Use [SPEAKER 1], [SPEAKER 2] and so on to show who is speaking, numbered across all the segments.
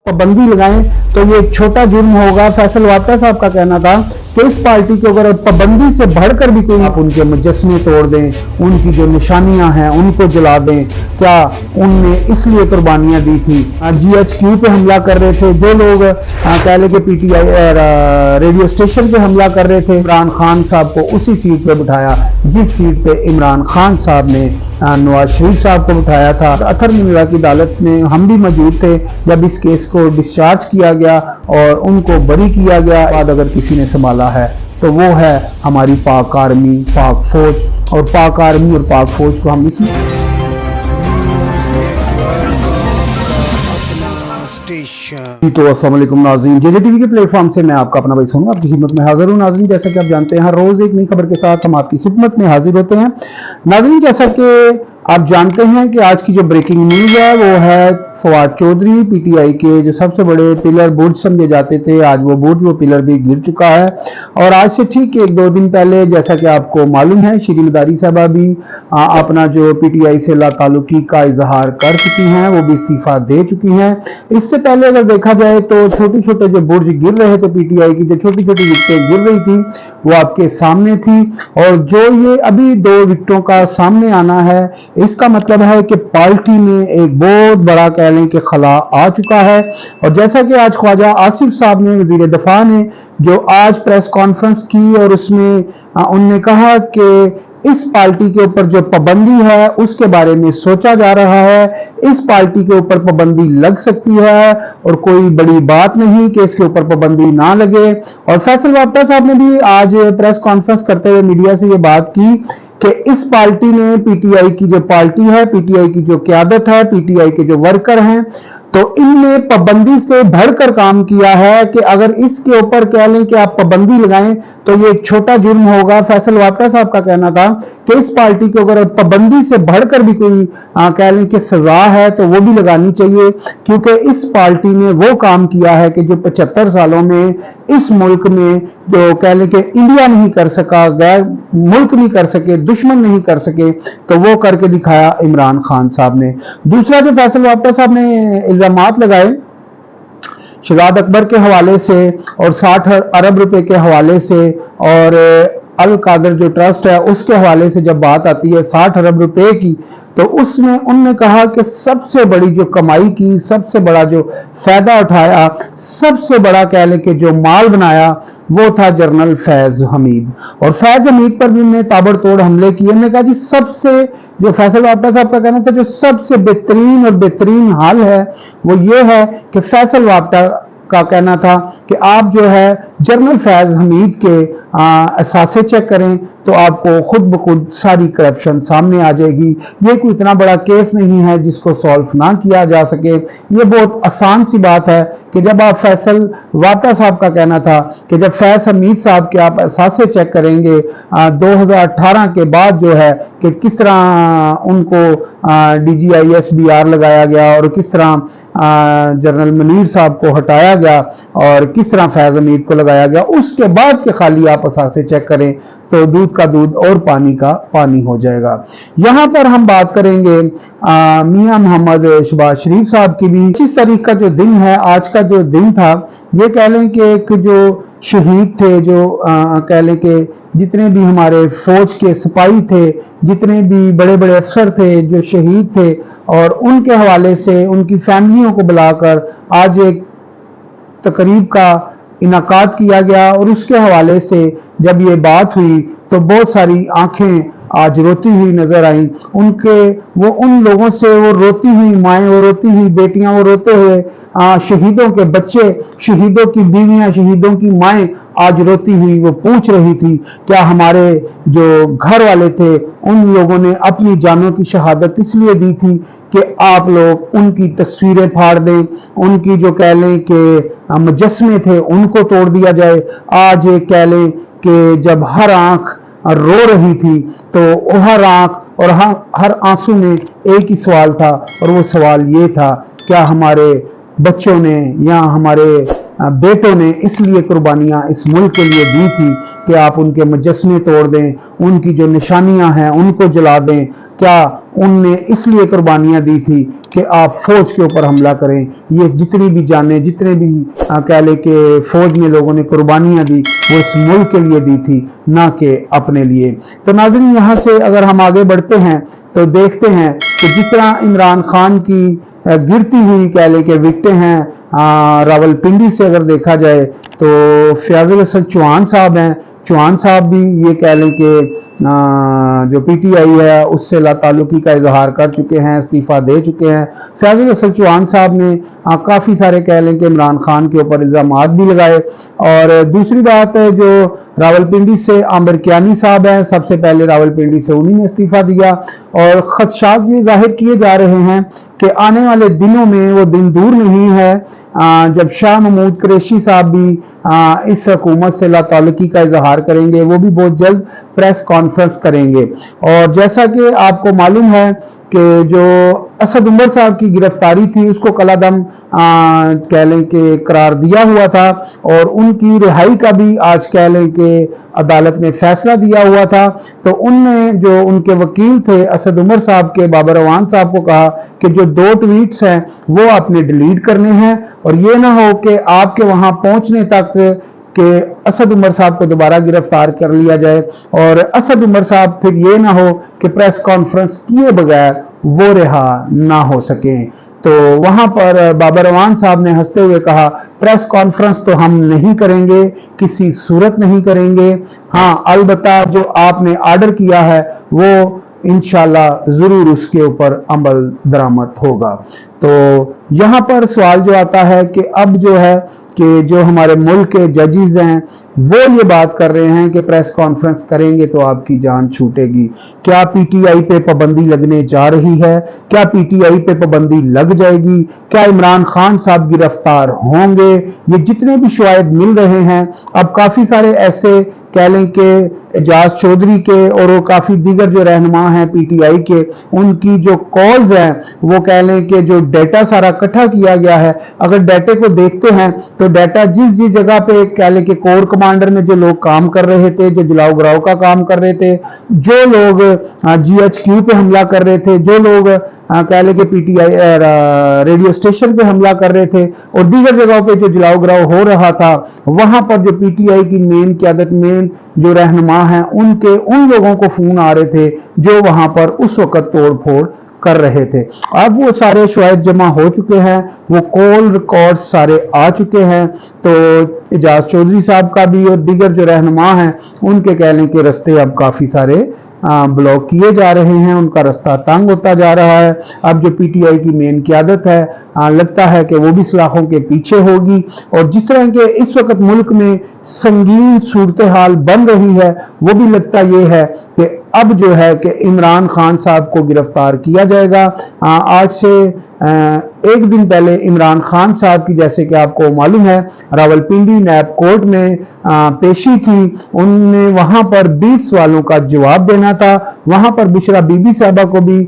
[SPEAKER 1] पाबंदी लगाएं तो ये एक छोटा जुर्म होगा। फैसल वाटा साहब का कहना था कि इस पार्टी के ऊपर पाबंदी से बढ़कर भी कोई, आप उनके मुजस्समे तोड़ दें, उनकी जो निशानियां हैं उनको जला दें। क्या उनने इसलिए कुर्बानियां दी थी? GHQ पे हमला कर रहे थे जो लोग, कह ले के PTI रेडियो स्टेशन पे हमला कर रहे थे। इमरान खान साहब को उसी सीट पे बिठाया जिस सीट पे इमरान खान साहब ने नवाज शरीफ साहब को बिठाया था। अतर मिर्जा की अदालत में हम भी मौजूद थे जब इस केस को डिस्चार्ज किया गया और उनको बरी किया गया। बाद अगर किसी ने संभाला है तो वो है हमारी पाक आर्मी, पाक फौज। और पाक आर्मी और पाक फौज को हम इसलिए तो अस्सलाम वालेकुम नाज़रीन, JJTV के प्लेटफॉर्म से मैं आपका अपना भाई सोनू आपकी खिदमत में हाजिर हूँ। नाज़रीन, जैसा कि आप जानते हैं हर रोज एक नई खबर के साथ हम आपकी खिदमत में हाजिर होते हैं। नाज़रीन, जैसा कि आप जानते हैं कि आज की जो ब्रेकिंग न्यूज है वो है फवाद चौधरी, PTI के जो सबसे बड़े पिलर बुर्ज समझे जाते थे, आज वो बुर्ज, वो पिलर भी गिर चुका है। और आज से ठीक 1-2 दिन पहले, जैसा कि आपको मालूम है, श्री मदारी साहबा भी अपना जो PTI से लाताल्लुकी का इजहार कर चुकी हैं, वो भी इस्तीफा दे चुकी हैं। इससे पहले अगर देखा जाए तो छोटे छोटे जो बुर्ज गिर रहे थे PTI की, जो छोटी छोटी विकेटें गिर रही थी वो आपके सामने थी। और जो ये अभी 2 विकेटों का सामने आना है, इसका मतलब है कि पार्टी में एक बहुत बड़ा कह लें कि खला आ चुका है। और जैसा कि आज ख्वाजा आसिफ साहब ने, वजीर दफा ने, जो आज प्रेस कॉन्फ्रेंस की और उसमें उन्होंने कहा कि इस पार्टी के ऊपर जो पाबंदी है उसके बारे में सोचा जा रहा है। इस पार्टी के ऊपर पाबंदी लग सकती है और कोई बड़ी बात नहीं कि इसके ऊपर पाबंदी ना लगे। और फैसल वाटा साहब ने भी आज प्रेस कॉन्फ्रेंस करते हुए मीडिया से ये बात की कि इस पार्टी ने, PTI की जो पार्टी है, PTI की जो क़यादत है, PTI के जो वर्कर हैं, तो इनने पाबंदी से बढ़कर काम किया है कि अगर इसके ऊपर कह लें कि आप पाबंदी लगाएं तो ये एक छोटा जुर्म होगा। फैसल वाटा साहब का कहना था कि इस पार्टी के ऊपर पाबंदी से बढ़कर भी कोई कह लें कि सजा है तो वो भी लगानी चाहिए, क्योंकि इस पार्टी ने वो काम किया है कि जो 75 सालों में इस मुल्क में जो कह लें कि इंडिया नहीं कर सका, गैर मुल्क नहीं कर सके, दुश्मन नहीं कर सके, तो वो करके दिखाया इमरान खान साहब ने। दूसरा जो फैसल वाटा साहब ने इल्जामात लगाए शहजाद अकबर के हवाले से और 60 अरब रुपए के हवाले से, और अल कादर जो ट्रस्ट है उसके हवाले से जब बात आती है 60 अरब रुपए की, तो उसमें उन्होंने कहा कि सबसे बड़ी जो कमाई की, सबसे बड़ा जो फायदा उठाया, सबसे बड़ा कह लें कि जो माल बनाया वो था जनरल फैज हमीद। और फैज हमीद पर भी उन्होंने ताबड़तोड़ हमले किए। उन्होंने कहा जी सबसे, जो फैसल वाटा साहब का कहना था, जो सबसे बेहतरीन और बेहतरीन हाल है वो ये है कि फैसल वाटा का कहना था कि आप जो है जनरल फैज हमीद के असासे चेक करें तो आपको खुद ब खुद सारी करप्शन सामने आ जाएगी। ये कोई इतना बड़ा केस नहीं है जिसको सॉल्व ना किया जा सके। ये बहुत आसान सी बात है कि जब आप फैसल वाटा साहब का कहना था कि जब फैज हमीद साहब के आप असासे चेक करेंगे 2018 के बाद जो है कि किस तरह उनको DGISBR लगाया गया और किस तरह जनरल मुनीर साहब को हटाया गया और किस तरह फैज हमीद को लगाया गया, उसके बाद के खाली आप असासे चेक करें तो दूध का दूध और पानी का पानी हो जाएगा। यहाँ पर हम बात करेंगे मियां मोहम्मद शहबाज शरीफ साहब की भी। 25 तारीख का जो दिन है, आज का जो दिन था, ये कह लें कि एक जो शहीद थे, जो कह लें कि जितने भी हमारे फौज के सिपाही थे, जितने भी बड़े बड़े अफसर थे जो शहीद थे, और उनके हवाले से उनकी फैमिलियों को बुलाकर आज एक तकरीब का इनाकाद किया गया। और उसके हवाले से जब ये बात हुई तो बहुत सारी आंखें आज रोती हुई नजर आई। वो उन लोगों से, वो रोती हुई माएँ, वो रोती हुई बेटियां, वो रोते हुए शहीदों के बच्चे, शहीदों की बीवियां, शहीदों की माएँ आज रोती हुई वो पूछ रही थी क्या हमारे जो घर वाले थे उन लोगों ने अपनी जानों की शहादत इसलिए दी थी कि आप लोग उनकी तस्वीरें फाड़ दें, उनकी जो कह लें कि मुजस्समे थे उनको तोड़ दिया जाए। आज ये कह लें कि जब हर आंख रो रही थी तो हर आंख और हर आंसू में एक ही सवाल था, और वो सवाल ये था क्या हमारे बच्चों ने या हमारे बेटों ने इसलिए कुर्बानियां इस मुल्क के लिए दी थी कि आप उनके मुजस्समे तोड़ दें, उनकी जो निशानियां हैं उनको जला दें। क्या उनने इसलिए कुर्बानियां दी थी کہ آپ فوج کے اوپر حملہ کریں. یہ جتنی بھی جانیں، جتنے بھی کہہ لیں کہ فوج میں لوگوں نے قربانیاں دی وہ اس ملک کے لیے دی تھی، نہ کہ اپنے لیے. تو ناظرین یہاں سے اگر ہم آگے بڑھتے ہیں تو دیکھتے ہیں کہ جس طرح عمران خان کی گرتی ہوئی کہہ لیں کہ وکٹیں ہیں راولپنڈی سے اگر دیکھا جائے تو فیاض الحسن چوہان صاحب ہیں. چوہان صاحب بھی یہ کہہ لیں کہ جو پی ٹی آئی ہے اس سے لا تعلقی کا اظہار کر چکے ہیں، استعفیٰ دے چکے ہیں. فیاض الحسن چوہان صاحب نے کافی سارے کہہ لیں کہ عمران خان کے اوپر الزامات بھی لگائے. اور دوسری بات ہے جو راولپنڈی سے عامر کیانی صاحب ہیں، سب سے پہلے راولپنڈی سے انہی نے استعفیٰ دیا. اور خدشات یہ ظاہر کیے جا رہے ہیں کہ آنے والے دنوں میں وہ دن دور نہیں ہے جب شاہ محمود قریشی صاحب بھی اس حکومت سے لا تعلقی کا اظہار کریں گے. وہ بھی بہت جلد پریس کانفرنس کریں گے. اور جیسا کہ آپ کو معلوم ہے کہ جو اسد عمر صاحب کی گرفتاری تھی اس کو کالعدم کہہ لیں کہ قرار دیا ہوا تھا، اور ان کی رہائی کا بھی آج کہہ لیں کہ عدالت نے فیصلہ دیا ہوا تھا. تو ان نے جو ان کے وکیل تھے اسد عمر صاحب کے، بابر اعوان صاحب کو کہا کہ جو 2 ٹویٹس ہیں وہ آپ نے ڈیلیٹ کرنے ہیں، اور یہ نہ ہو کہ آپ کے وہاں پہنچنے تک کہ اسد عمر صاحب کو دوبارہ گرفتار کر لیا جائے، اور اسد عمر صاحب پھر یہ نہ ہو کہ پریس کانفرنس کیے بغیر وہ رہا نہ ہو سکیں. تو وہاں پر بابر اعوان صاحب نے ہنستے ہوئے کہا پریس کانفرنس تو ہم نہیں کریں گے، کسی صورت نہیں کریں گے. ہاں البتہ جو آپ نے آرڈر کیا ہے وہ انشاءاللہ ضرور اس کے اوپر عمل درآمد ہوگا. تو یہاں پر سوال جو آتا ہے کہ اب جو ہے کہ جو ہمارے ملک کے ججز ہیں وہ یہ بات کر رہے ہیں کہ پریس کانفرنس کریں گے تو آپ کی جان چھوٹے گی. کیا پی ٹی آئی پہ پابندی لگنے جا رہی ہے؟ کیا پی ٹی آئی پہ پابندی لگ جائے گی؟ کیا عمران خان صاحب گرفتار ہوں گے؟ یہ جتنے بھی شواہد مل رہے ہیں، اب کافی سارے ایسے کہہ لیں کہ اعجاز چودھری کے اور وہ کافی دیگر جو رہنما ہیں پی ٹی آئی کے، ان کی جو کالز ہیں وہ کہہ لیں کہ جو ڈیٹا سارا اکٹھا کیا گیا ہے، اگر ڈیٹے کو دیکھتے ہیں تو ڈیٹا جس جگہ پہ کہہ لیں کہ کور کمانڈر میں جو لوگ کام کر رہے تھے، جو جلاؤ گراؤ کا کام کر رہے تھے، جو لوگ جی ایچ کیو پہ حملہ کر رہے تھے، جو لوگ کہہ لیں کہ P T I radio station پہ حملہ کر رہے تھے، اور دیگر جگہوں پہ جو جلاؤ گراؤ ہو رہا تھا، وہاں پر جو پی ٹی آئی کی مین قیادت، مین جو رہنما ہیں، ان لوگوں کو فون آ رہے تھے جو وہاں پر اس وقت توڑ پھوڑ کر رہے تھے. اب وہ سارے شواہد جمع ہو چکے ہیں، وہ کال ریکارڈ سارے آ چکے ہیں. تو اعجاز چودھری صاحب کا بھی اور دیگر جو رہنما ہیں ان کے کہہ لیں کہ رستے اب کافی سارے بلاک کیے جا رہے ہیں، ان کا رستہ تنگ ہوتا جا رہا ہے. اب جو پی ٹی آئی کی مین قیادت ہے لگتا ہے کہ وہ بھی سلاخوں کے پیچھے ہوگی. اور جس طرح کے اس وقت ملک میں سنگین صورتحال بن رہی ہے، وہ بھی لگتا یہ ہے کہ اب جو ہے کہ عمران خان صاحب کو گرفتار کیا جائے گا. آج سے 1 دن پہلے عمران خان صاحب کی جیسے کہ آپ کو معلوم ہے راولپنڈی نیب کورٹ میں پیشی تھی. ان نے وہاں پر 20 سوالوں کا جواب دینا تھا. وہاں پر بشرا بی بی صاحبہ کو بھی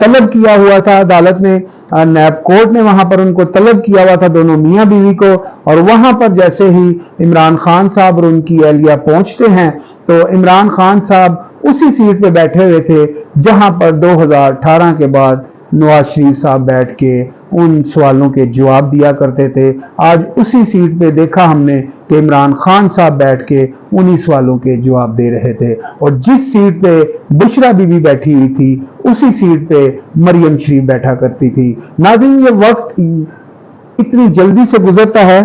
[SPEAKER 1] طلب کیا ہوا تھا عدالت نے، نیب کورٹ نے وہاں پر ان کو طلب کیا ہوا تھا، دونوں میاں بیوی کو. اور وہاں پر جیسے ہی عمران خان صاحب اور ان کی اہلیہ پہنچتے ہیں تو عمران خان صاحب اسی سیٹ پہ بیٹھے ہوئے تھے جہاں پر 2018 کے بعد نواز شریف صاحب بیٹھ کے ان سوالوں کے جواب دیا کرتے تھے. آج اسی سیٹ پہ دیکھا ہم نے کہ عمران خان صاحب بیٹھ کے انہی سوالوں کے جواب دے رہے تھے. اور جس سیٹ پہ بشرا بی بی بیٹھی ہوئی تھی اسی سیٹ پہ مریم شریف بیٹھا کرتی تھی. ناظرین یہ وقت اتنی جلدی سے گزرتا ہے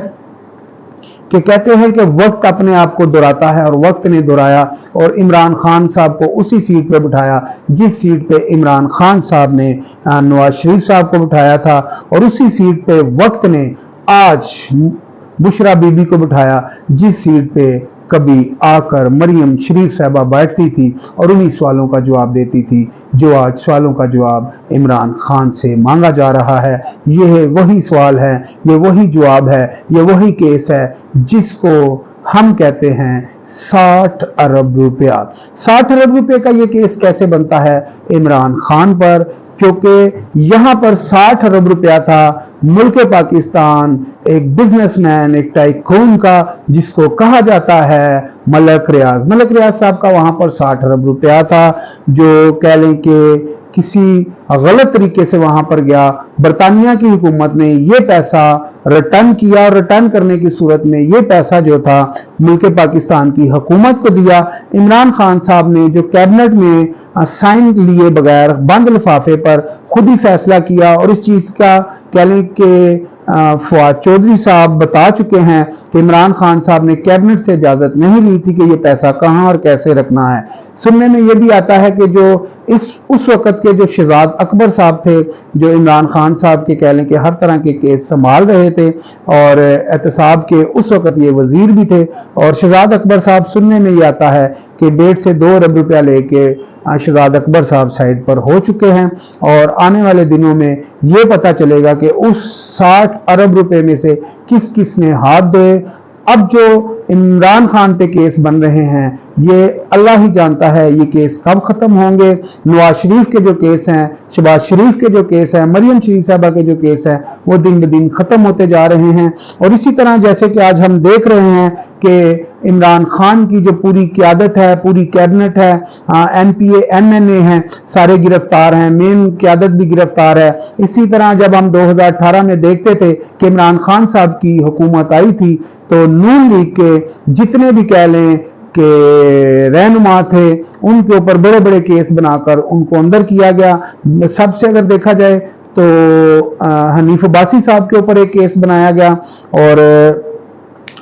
[SPEAKER 1] کہ کہتے ہیں کہ وقت اپنے آپ کو دہراتا ہے، اور وقت نے دہرایا اور عمران خان صاحب کو اسی سیٹ پہ بٹھایا جس سیٹ پہ عمران خان صاحب نے نواز شریف صاحب کو بٹھایا تھا. اور اسی سیٹ پہ وقت نے آج بشرا بی بی کو بٹھایا جس سیٹ پہ کبھی آ کر مریم شریف صاحبہ بیٹھتی تھی اور انہی سوالوں کا جواب دیتی تھی جو آج سوالوں کا جواب عمران خان سے مانگا جا رہا ہے. یہ وہی سوال ہے، یہ وہی جواب ہے، یہ وہی کیس ہے جس کو ہم کہتے ہیں 60 ارب روپیہ. 60 ارب روپے کا یہ کیس کیسے بنتا ہے عمران خان پر؟ کیونکہ یہاں پر 60 ارب روپیہ تھا ملک پاکستان ایک بزنس مین، ایک ٹائکون کا، جس کو کہا جاتا ہے ملک ریاض. ملک ریاض صاحب کا وہاں پر 60 ارب روپیہ تھا جو کہہ لیں किसी गलत तरीके से वहां पर गया, बरतानिया की हुकूमत ने ये पैसा रिटर्न किया और रिटर्न करने की सूरत में ये पैसा जो था मुल्क पाकिस्तान की हुकूमत को दिया। इमरान खान साहब ने जो कैबिनेट में साइन लिए बगैर बंद लिफाफे पर खुद ही फैसला किया, और इस चीज का कह लें कि फवाद चौधरी साहब बता चुके हैं कि इमरान खान साहब ने कैबिनेट से इजाजत नहीं ली थी कि ये पैसा कहां और कैसे रखना है। सुनने में ये भी आता है कि जो उस वक्त के जो शहजाद अकबर साहब थे, जो इमरान खान साहब के कह लें कि हर तरह के केस संभाल रहे थे, और एहतसाब के उस वक्त ये वजीर भी थे, और शहजाद अकबर साहब सुनने में ये आता है कि 1.5 से 2 अरब रुपया लेके शहजाद अकबर साहब साइड पर हो चुके हैं, और आने वाले दिनों में ये पता चलेगा कि उस 60 अरब रुपए में से किस किस ने हाथ धोए। अब जो इमरान खान पे केस बन रहे हैं, ये अल्लाह ही जानता है ये केस कब खत्म होंगे। नवाज शरीफ के जो केस हैं, शहबाज शरीफ के जो केस हैं, मरियम शरीफ साहबा के जो केस हैं, वो दिन ब दिन खत्म होते जा रहे हैं। और इसी तरह जैसे कि आज हम देख रहे हैं कि इमरान खान की जो पूरी क़यादत है, पूरी कैबिनेट है, NPA NNA हैं, सारे गिरफ्तार हैं, मेन क़यादत भी गिरफ्तार है। इसी तरह जब हम 2018 में देखते थे कि इमरान खान साहब की हुकूमत आई थी, तो नून लीग के जितने भी कह लें कि रहनुमा थे, उनके ऊपर बड़े बड़े केस बनाकर उनको अंदर किया गया। सबसे अगर देखा जाए तो हनीफ अब्बासी साहब के ऊपर एक केस बनाया गया, और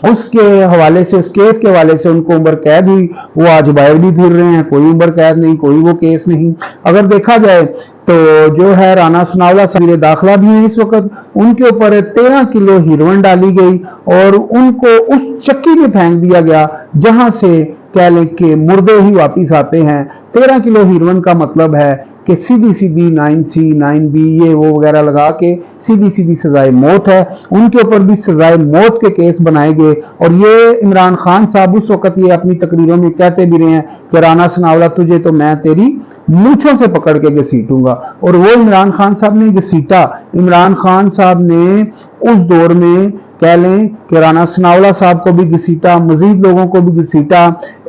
[SPEAKER 1] उसके हवाले से, उस केस के हवाले से उनको उम्र कैद हुई। वो आज बाहर भी फिर रहे हैं, कोई उम्र कैद नहीं, कोई वो केस नहीं। अगर देखा जाए तो जो है राना सनाउल्लाह वज़ीर दाखिला भी हैं इस वक्त, उनके ऊपर 13 किलो हीरोइन डाली गई और उनको उस चक्की में फेंक दिया गया जहां से कह लें कि मुर्दे ही वापिस आते हैं। 13 किलो हीरोइन का मतलब है कि सीधी सीधी 9C 9B ये वो वगैरह लगा के सीधी सीधी सजाए मौत है। उनके ऊपर भी सजाए मौत के केस बनाए गए, और ये इमरान खान साहब उस वक्त ये अपनी तकरीरों में कहते भी रहे हैं कि राना सनाउल्लाह तुझे तो मैं तेरी मूंछों से पकड़ के घसीटूंगा, और वो इमरान खान साहब ने घसीटा। इमरान खान साहब ने उस दौर में कह लें कि राना सनाउल्लाह साहब को भी घसीटा, मजीद लोगों को भी घसीटा।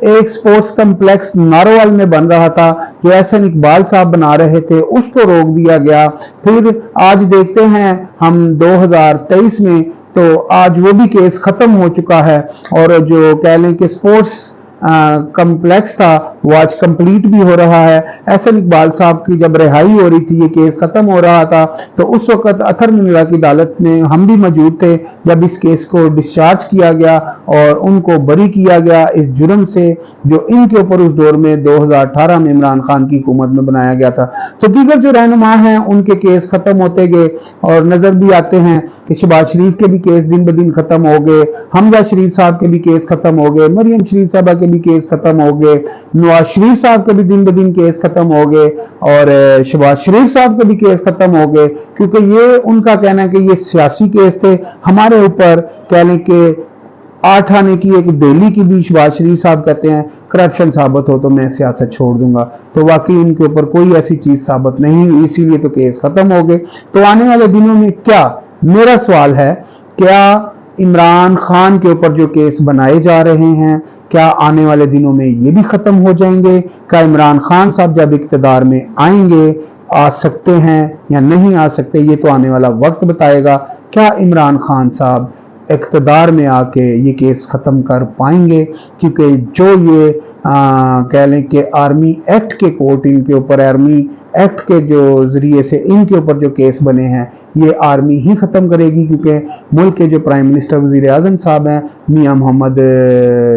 [SPEAKER 1] एक स्पोर्ट्स कम्प्लेक्स नारोवाल में बन रहा था जो एहसन इकबाल साहब बना रहे थे, उसको रोक दिया गया। फिर आज देखते हैं हम 2023 में, तो आज वो भी केस खत्म हो चुका है, और जो कह लें कि स्पोर्ट्स कम्प्लेक्स था वो आज कंप्लीट भी हो रहा है। एहसन इकबाल साहब की जब रिहाई हो रही थी, ये केस खत्म हो रहा था, तो उस वक्त अथर मिनरा की अदालत में हम भी मौजूद थे जब इस केस को डिस्चार्ज किया गया और उनको बरी किया गया इस जुर्म से जो इनके ऊपर उस दौर में 2018 में इमरान खान की हुकूमत में बनाया गया था। तो दीगर जो रहनुमा हैं उनके केस खत्म होते गए, और नजर भी आते हैं कि शहबाज शरीफ के भी केस दिन ब दिन खत्म हो गए, हमजा शरीफ साहब के भी केस खत्म हो गए, मरियम शरीफ साहबा के भी केस खत्म हो गए, नवाज शरीफ साहब के भी दिन ब दिन केस खत्म हो गए, और शहबाज शरीफ साहब के भी केस खत्म हो गए, क्योंकि ये उनका कहना है कि ये सियासी केस थे। हमारे ऊपर कह लें कि 8 आने की एक दिल्ली की भी शहबाज शरीफ साहब कहते हैं करप्शन साबित हो तो मैं सियासत छोड़ दूंगा, तो वाकई इनके ऊपर कोई ऐसी चीज साबित नहीं हुई, इसीलिए तो केस खत्म हो गए। तो आने वाले दिनों में क्या, मेरा सवाल है, क्या इमरान खान के ऊपर जो केस बनाए जा रहे हैं, क्या आने वाले दिनों में ये भी खत्म हो जाएंगे? क्या इमरान खान साहब जब इक़्तिदार में आएंगे, आ सकते हैं या नहीं आ सकते, ये तो आने वाला वक्त बताएगा। क्या इमरान खान साहब इक़्तिदार में आके ये केस ख़त्म कर पाएंगे? क्योंकि जो ये कह लें कि आर्मी एक्ट के कोर्ट इनके ऊपर, आर्मी एक्ट के जो ज़रिए से इनके ऊपर जो केस बने हैं ये आर्मी ही ख़त्म करेगी, क्योंकि मुल्क के जो प्राइम मिनिस्टर वज़ीर आज़म साहब हैं मियां मोहम्मद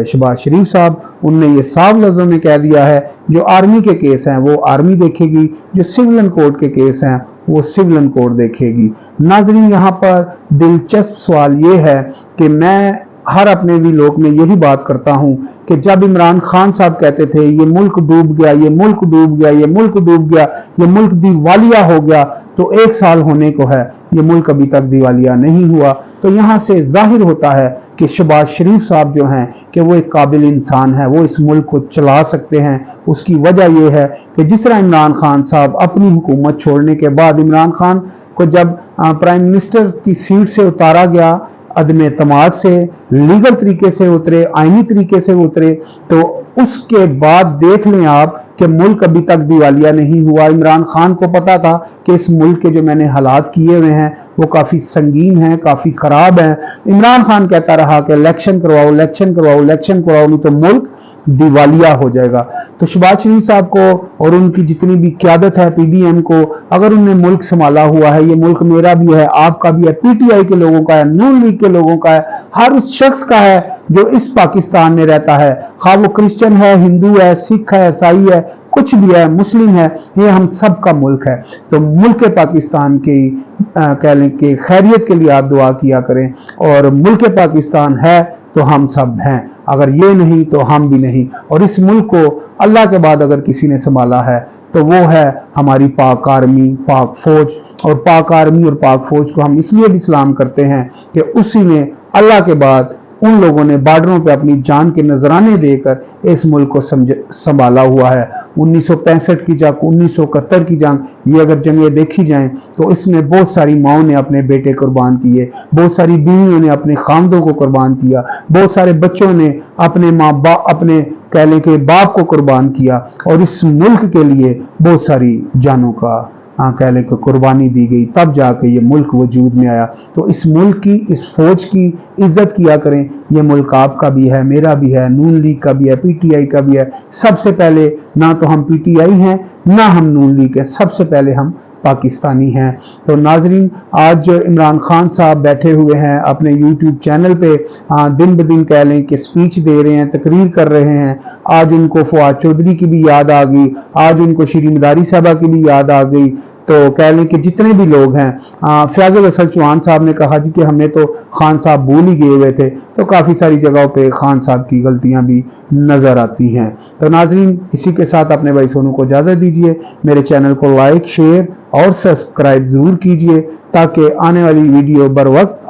[SPEAKER 1] शहबाज शरीफ साहब, उनने ये साफ लफ्ज़ों में कह दिया है जो आर्मी के केस हैं वो आर्मी देखेगी, जो सिविलियन कोर्ट के केस हैं वो सिविलियन कोर्ट देखेगी। नाज़रीन, यहाँ पर दिलचस्प सवाल ये है कि मैं हर अपने भी लोग में यही बात करता हूं कि जब इमरान खान साहब कहते थे ये मुल्क डूब गया, ये मुल्क डूब गया, ये मुल्क डूब गया, ये मुल्क दिवालिया हो गया, तो 1 साल होने को है, ये मुल्क अभी तक दिवालिया नहीं हुआ। तो यहाँ से जाहिर होता है कि शहबाज शरीफ साहब जो हैं कि वो एक काबिल इंसान है, वो इस मुल्क को चला सकते हैं। उसकी वजह यह है कि जिस तरह इमरान खान साहब अपनी हुकूमत छोड़ने के बाद, इमरान खान को जब प्राइम मिनिस्टर की सीट से उतारा गया, अदम एतमाद से, लीगल तरीके से उतरे, आईनी तरीके से उतरे, तो उसके बाद देख लें आप कि मुल्क अभी तक दिवालिया नहीं हुआ। इमरान खान को पता था कि इस मुल्क के जो मैंने हालात किए हुए हैं वो काफ़ी संगीन हैं, काफ़ी ख़राब हैं। इमरान खान कहता रहा कि इलेक्शन करवाओ, इलेक्शन करवाओ, इलेक्शन करवाओ, नहीं तो मुल्क दिवालिया हो जाएगा। तो शहबाज शरीफ साहब को और उनकी जितनी भी क़यादत है PDM को, अगर उन्हें मुल्क संभाला हुआ है, ये मुल्क मेरा भी है, आपका भी है, PTI के लोगों का है, नून लीग के लोगों का है, हर उस शख्स का है जो इस पाकिस्तान में रहता है, खा वो क्रिश्चियन है, हिंदू है, सिख है, ईसाई है, कुछ भी है, मुस्लिम है, ये हम सब का मुल्क है। तो मुल्क पाकिस्तान की कह लें कि खैरियत के लिए आप दुआ किया करें, और मुल्क पाकिस्तान है तो हम सब हैं, अगर ये नहीं तो हम भी नहीं। और इस मुल्क को अल्लाह के बाद अगर किसी ने संभाला है तो वो है हमारी पाक आर्मी, पाक फौज। और पाक आर्मी और पाक फौज को हम इसलिए भी सलाम करते हैं कि उसी ने अल्लाह के बाद उन लोगों ने बॉर्डरों पे अपनी जान के नजराने देकर इस मुल्क को संभाला हुआ है। 1965 की जंग, 1971 की जंग, ये अगर जंगें देखी जाएं तो इसमें बहुत सारी माओं ने अपने बेटे कुर्बान किए, बहुत सारी बीवियों ने अपने खामदों को कुर्बान किया, बहुत सारे बच्चों ने अपने माँ बाप, अपने कह लें कि बाप को कुर्बान किया, और इस मुल्क के लिए बहुत सारी जानों का कह लें कि कुर्बानी दी गई, तब जाके ये मुल्क वजूद में आया। तो इस मुल्क की, इस फौज की इज्जत किया करें। ये मुल्क आपका भी है, मेरा भी है, नून लीग का भी है, PTI का भी है। सबसे पहले ना तो हम PTI हैं, ना हम नून लीग है, सबसे पहले हम पाकिस्तानी हैं। तो नाजरीन, आज इमरान खान साहब बैठे हुए हैं अपने YouTube चैनल पे, दिन ब दिन कह लें कि स्पीच दे रहे हैं, तकरीर कर रहे हैं। आज उनको फवाद चौधरी की भी याद आ गई, आज उनको श्री मदारी साहबा की भी याद आ गई। तो कह लें कि जितने भी लोग हैं, फयाजुल हसन चौहान साहब ने कहा जी कि हमने तो खान साहब भूल ही गए हुए थे। तो काफ़ी सारी जगहों पे खान साहब की गलतियां भी नज़र आती हैं। तो नाजरीन, इसी के साथ अपने भाई सोनू को इजाज़त दीजिए। मेरे चैनल को लाइक, शेयर और सब्सक्राइब ज़रूर कीजिए ताकि आने वाली वीडियो बर वक्त